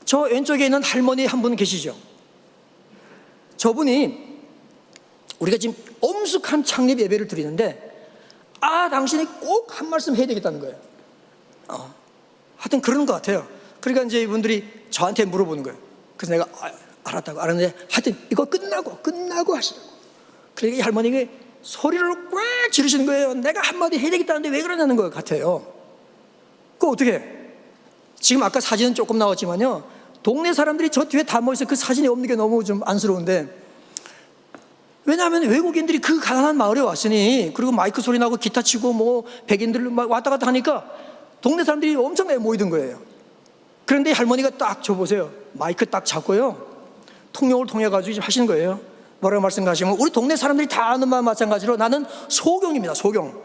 저 왼쪽에 있는 할머니 한 분 계시죠? 저분이 우리가 지금 엄숙한 창립 예배를 드리는데 당신이 꼭 한 말씀 해야 되겠다는 거예요. 하여튼 그런 것 같아요. 그러니까 이제 이분들이 저한테 물어보는 거예요. 그래서 내가 알았다고 알았는데 하여튼 이거 끝나고 하시라고. 그러니까 이 할머니가 소리를 꽉 지르시는 거예요. 내가 한마디 해야 되겠다는데 왜 그러냐는 것 같아요. 그거 어떻게 해? 지금 아까 사진은 조금 나왔지만요, 동네 사람들이 저 뒤에 다 모여서 그 사진이 없는 게 너무 좀 안쓰러운데, 왜냐하면 외국인들이 그 가난한 마을에 왔으니, 그리고 마이크 소리 나고 기타 치고 뭐 백인들 막 왔다 갔다 하니까 동네 사람들이 엄청나게 모이던 거예요. 그런데 할머니가 딱 줘보세요. 마이크 딱 잡고요. 통역을 통해가지고 하시는 거예요. 뭐라고 말씀하시면, 우리 동네 사람들이 다 아는 말 마찬가지로 나는 소경입니다. 소경.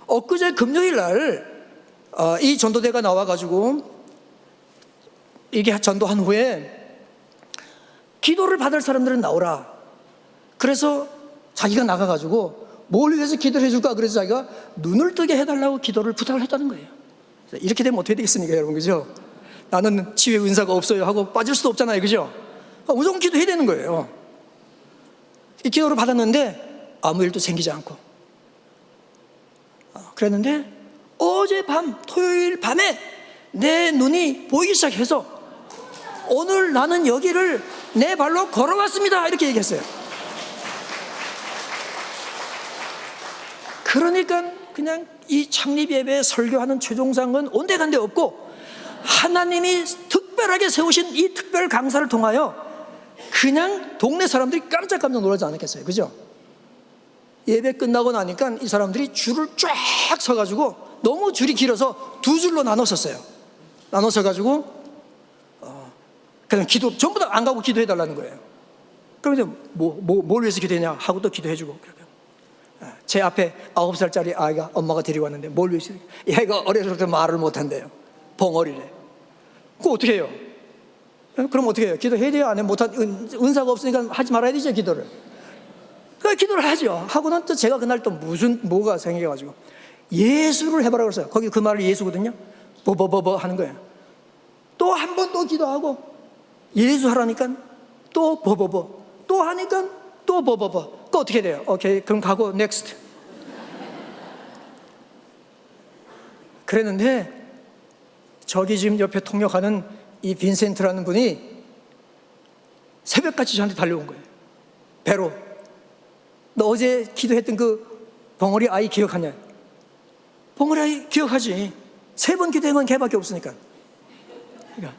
엊그제 금요일 날 이 전도대가 나와가지고 이게 전도한 후에 기도를 받을 사람들은 나오라. 그래서 자기가 나가가지고 뭘 위해서 기도를 해줄까? 그래서 자기가 눈을 뜨게 해달라고 기도를 부탁을 했다는 거예요. 이렇게 되면 어떻게 되겠습니까, 여러분? 그죠? 나는 치유의 은사가 없어요 하고 빠질 수도 없잖아요. 그죠? 무조건 기도해야 되는 거예요. 이 기도를 받았는데 아무 일도 생기지 않고 그랬는데 어젯밤 토요일 밤에 내 눈이 보이기 시작해서 오늘 나는 여기를 내 발로 걸어왔습니다 이렇게 얘기했어요. 그러니까 그냥 이 창립예배 설교하는 최종상은 온데간데 없고 하나님이 특별하게 세우신 이 특별 강사를 통하여 그냥 동네 사람들이 깜짝깜짝 놀라지 않았겠어요. 그죠? 예배 끝나고 나니까 이 사람들이 줄을 쫙 서가지고 너무 줄이 길어서 두 줄로 나눠섰어요. 나눠서가지고 그냥 기도 전부 다 안 가고 기도해달라는 거예요. 그럼 이제 뭘 위해서 기도했냐 하고 또 기도해주고. 제 앞에 9살짜리 아이가 엄마가 데리고 왔는데 뭘 위해서, 얘가 어려서부터 말을 못한대요. 벙어리래. 그거 어떻게 해요? 그럼 어떻게 해요? 기도해야 돼요? 안 해? 못한 은사가 없으니까 하지 말아야 되죠, 기도를. 그 기도를 하죠. 하고는 또 제가 그날 또 뭐가 생겨가지고 예수를 해보라고 그랬어요. 거기 그 말을 예수거든요. 버버버버 하는 거예요. 또 한 번 또 기도하고 예수 하라니까 또 버버버, 또 하니까 또 버버버. 그 어떻게 돼요? 오케이, 그럼 가고 넥스트. 그랬는데 저기 지금 옆에 통역하는 이 빈센트라는 분이 새벽같이 저한테 달려온 거예요. 배로. 너 어제 기도했던 그 벙어리 아이 기억하냐? 벙어리 아이 기억하지. 3번 기도한 건 걔밖에 없으니까. 그러니까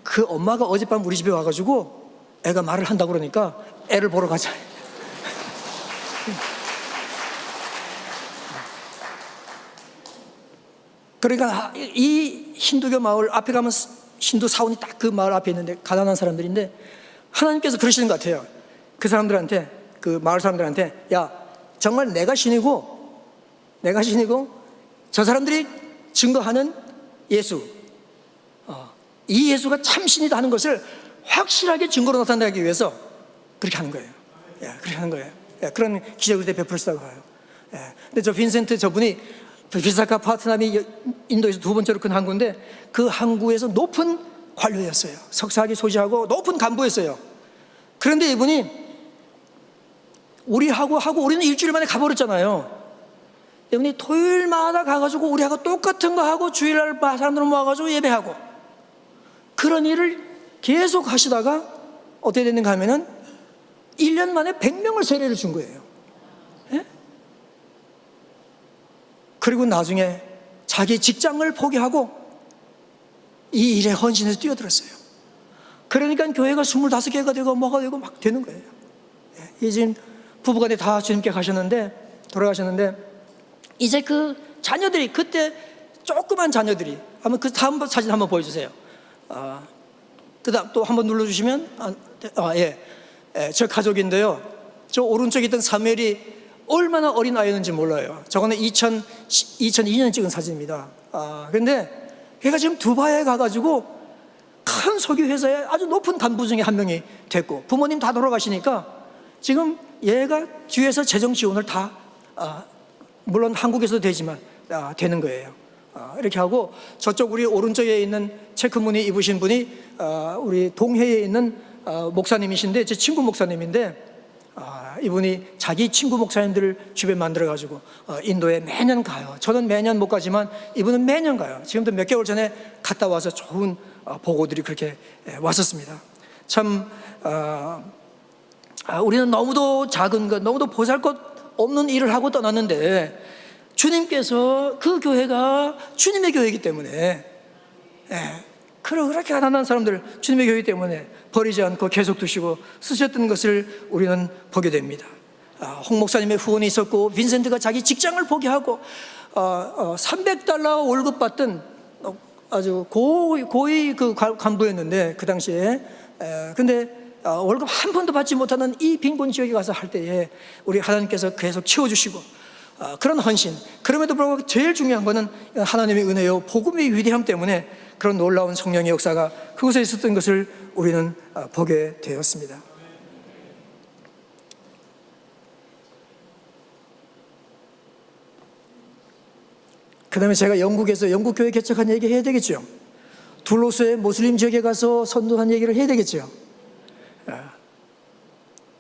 그 엄마가 어젯밤 우리 집에 와가지고 애가 말을 한다고 그러니까 애를 보러 가자. 그러니까 이 힌두교 마을 앞에 가면 힌두 사원이 딱 그 마을 앞에 있는데 가난한 사람들인데 하나님께서 그러시는 것 같아요. 그 사람들한테, 그 마을 사람들한테, 야, 정말 내가 신이고 저 사람들이 증거하는 예수, 이 예수가 참 신이다 하는 것을 확실하게 증거로 나타내기 위해서 그렇게 하는 거예요. 그렇게 하는 거예요. 그런 기적을 베풀었다고 봐요. 근데 저 빈센트 저분이 비사카 파트남이 인도에서 두 번째로 큰 항구인데 그 항구에서 높은 관료였어요. 석사학위 소지하고 높은 간부였어요. 그런데 이분이 우리하고 우리는 일주일 만에 가버렸잖아요. 이분이 토요일마다 가가지고 우리하고 똑같은 거 하고 주일날 사람들 모아가지고 예배하고 그런 일을 계속 하시다가 어떻게 됐는가 하면은 1년 만에 100명을 세례를 준 거예요. 그리고 나중에 자기 직장을 포기하고 이 일에 헌신해서 뛰어들었어요. 그러니까 교회가 25개가 되고 뭐가 되고 막 되는 거예요. 이 지금 부부간에 다 주님께 가셨는데 돌아가셨는데 이제 그 자녀들이 그때 조그만 자녀들이 한번 그 다음 사진 한번 보여주세요. 그다음 또 한번 눌러주시면 저 가족인데요. 저 오른쪽에 있던 사무엘이 얼마나 어린 아이였는지 몰라요. 저거는 2002년에 찍은 사진입니다. 그런데 걔가 지금 두바이에 가가지고 큰 석유 회사의 아주 높은 간부 중에 한 명이 됐고 부모님 다 돌아가시니까 지금 얘가 뒤에서 재정 지원을 다 물론 한국에서도 되지만 되는 거예요. 이렇게 하고 저쪽 우리 오른쪽에 있는 체크 무늬 입으신 분이 우리 동해에 있는 목사님이신데 제 친구 목사님인데 이분이 자기 친구 목사님들을 주변 만들어가지고 인도에 매년 가요. 저는 매년 못 가지만 이분은 매년 가요. 지금도 몇 개월 전에 갔다 와서 좋은 보고들이 그렇게 왔었습니다. 참 우리는 너무도 작은 것, 너무도 보잘것 없는 일을 하고 떠났는데 주님께서 그 교회가 주님의 교회이기 때문에 그렇게 가난한 사람들 주님의 교회 때문에 버리지 않고 계속 두시고 쓰셨던 것을 우리는 보게 됩니다. 홍 목사님의 후원이 있었고 빈센트가 자기 직장을 포기하고 $300 월급 받던 아주 고위 그 간부였는데 그 당시에 근데 월급 한 번도 받지 못하는 이 빈곤 지역에 가서 할 때에 우리 하나님께서 계속 채워주시고 그런 헌신, 그럼에도 불구하고 제일 중요한 거는 하나님의 은혜요 복음의 위대함 때문에 그런 놀라운 성령의 역사가 그곳에 있었던 것을 우리는 보게 되었습니다. 그 다음에 제가 영국에서 영국교회 개척한 얘기 해야 되겠죠. 둘로스의 모슬림 지역에 가서 선도한 얘기를 해야 되겠죠.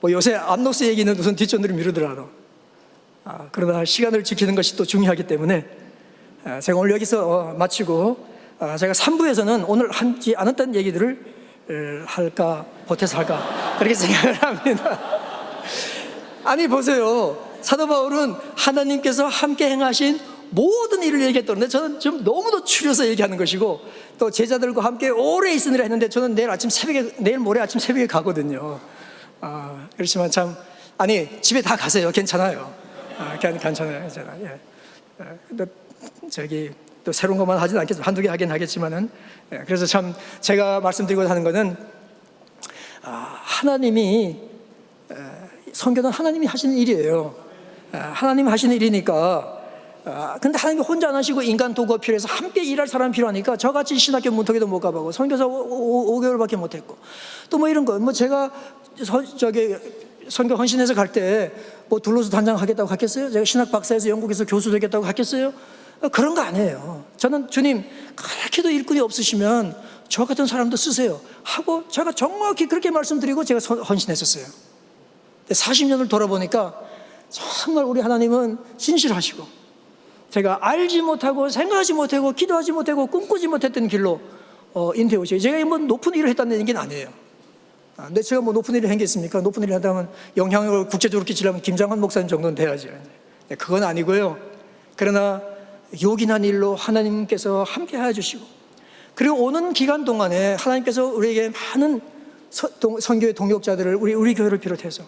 뭐 요새 암노스 얘기는 우선 뒷전으로 미루더라도 그러나 시간을 지키는 것이 또 중요하기 때문에 제가 오늘 여기서 마치고 제가 3부에서는 오늘 하지 않았던 얘기들을 할까 보태서 할까 그렇게 생각을 합니다. 아니 보세요, 사도 바울은 하나님께서 함께 행하신 모든 일을 얘기했던데 저는 좀 너무도 추려서 얘기하는 것이고 또 제자들과 함께 오래 있으느라 했는데 저는 내일 모레 아침 새벽에 가거든요. 그렇지만 참 아니 집에 다 가세요. 괜찮아요. 괜찮아요. 예. 근데 저기 또 새로운 것만 하진 않겠지만 한두 개 하긴 하겠지만은 그래서 참 제가 말씀드리고자 하는 것은 하나님이 선교는 하나님이 하시는 일이에요. 하나님 하시는 일이니까 근데 하나님이 혼자 안 하시고 인간 도구가 필요해서 함께 일할 사람이 필요하니까 저같이 신학교 문턱에도 못 가보고 선교사 5개월밖에 못했고 또 뭐 이런 거 뭐 제가 선교 헌신해서 갈 때 뭐 둘러서 단장 하겠다고 갔겠어요? 제가 신학 박사에서 영국에서 교수 되겠다고 갔겠어요? 그런 거 아니에요. 저는 주님 그렇게도 일꾼이 없으시면 저 같은 사람도 쓰세요 하고 제가 정확히 그렇게 말씀드리고 제가 헌신했었어요. 40년을 돌아보니까 정말 우리 하나님은 신실하시고 제가 알지 못하고 생각하지 못하고 기도하지 못하고 꿈꾸지 못했던 길로 인도해 오시고 제가 뭐 높은 일을 했다는 얘기는 아니에요. 근데 제가 뭐 높은 일을 한 게 있습니까? 높은 일을 한다면 영향력을 국제적으로 끼치려면 김장한 목사님 정도는 돼야죠. 그건 아니고요. 그러나 요긴한 일로 하나님께서 함께 해주시고 그리고 오는 기간 동안에 하나님께서 우리에게 많은 선교의 동역자들을 우리 교회를 비롯해서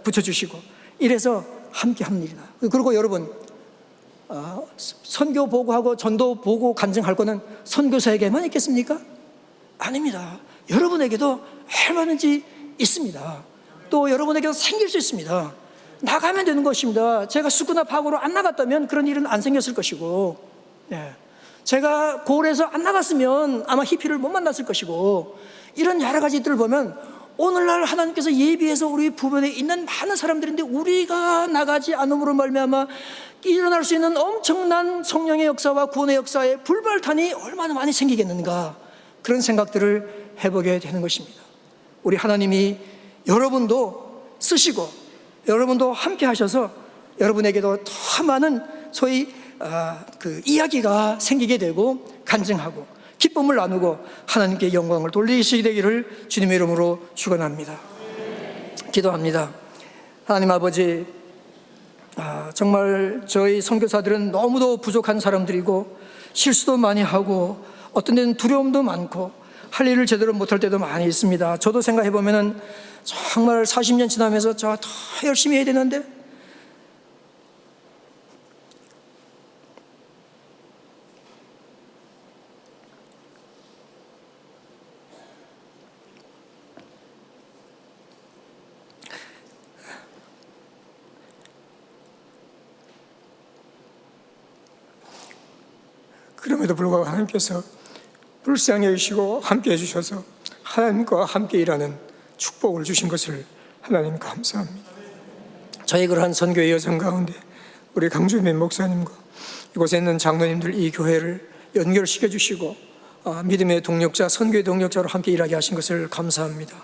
붙여주시고 이래서 함께 하는 일이다. 그리고 여러분 선교 보고하고 전도 보고 간증할 거는 선교사에게만 있겠습니까? 아닙니다. 여러분에게도 얼마든지 있습니다. 또 여러분에게도 생길 수 있습니다. 나가면 되는 것입니다. 제가 수구나 파고로 안 나갔다면 그런 일은 안 생겼을 것이고 제가 고을에서 안 나갔으면 아마 히피를 못 만났을 것이고 이런 여러 가지들을 보면 오늘날 하나님께서 예비해서 우리 부변에 있는 많은 사람들인데 우리가 나가지 않음으로 말미암아 일어날 수 있는 엄청난 성령의 역사와 구원의 역사의 불발탄이 얼마나 많이 생기겠는가 그런 생각들을 해보게 되는 것입니다. 우리 하나님이 여러분도 쓰시고 여러분도 함께 하셔서 여러분에게도 더 많은 소위 그 이야기가 생기게 되고 간증하고 기쁨을 나누고 하나님께 영광을 돌리시게 되기를 주님의 이름으로 축원합니다. 기도합니다. 하나님 아버지, 정말 저희 선교사들은 너무도 부족한 사람들이고 실수도 많이 하고 어떤 데는 두려움도 많고 할 일을 제대로 못할 때도 많이 있습니다. 저도 생각해 보면은 정말 40년 지나면서 저 더 열심히 해야 되는데 그럼에도 불구하고 하나님께서 불쌍히 여기시고 함께 해주셔서 하나님과 함께 일하는 축복을 주신 것을 하나님 감사합니다. 저희 그러한 선교의 여정 가운데 우리 강주민 목사님과 이곳에 있는 장로님들 이 교회를 연결시켜 주시고 믿음의 동력자, 선교의 동력자로 함께 일하게 하신 것을 감사합니다.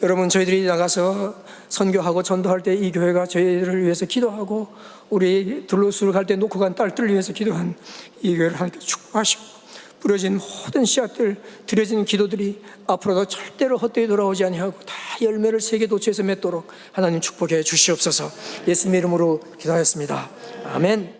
여러분, 저희들이 나가서 선교하고 전도할 때 이 교회가 저희들을 위해서 기도하고 우리 둘로스를 갈 때 놓고 간 딸들을 위해서 기도한 이 교회를 하나님께 축복하시고 뿌려진 모든 씨앗들, 드려진 기도들이 앞으로도 절대로 헛되이 돌아오지 아니하고 다 열매를 세계 도처에서 맺도록 하나님 축복해 주시옵소서. 예수님의 이름으로 기도하였습니다. 아멘.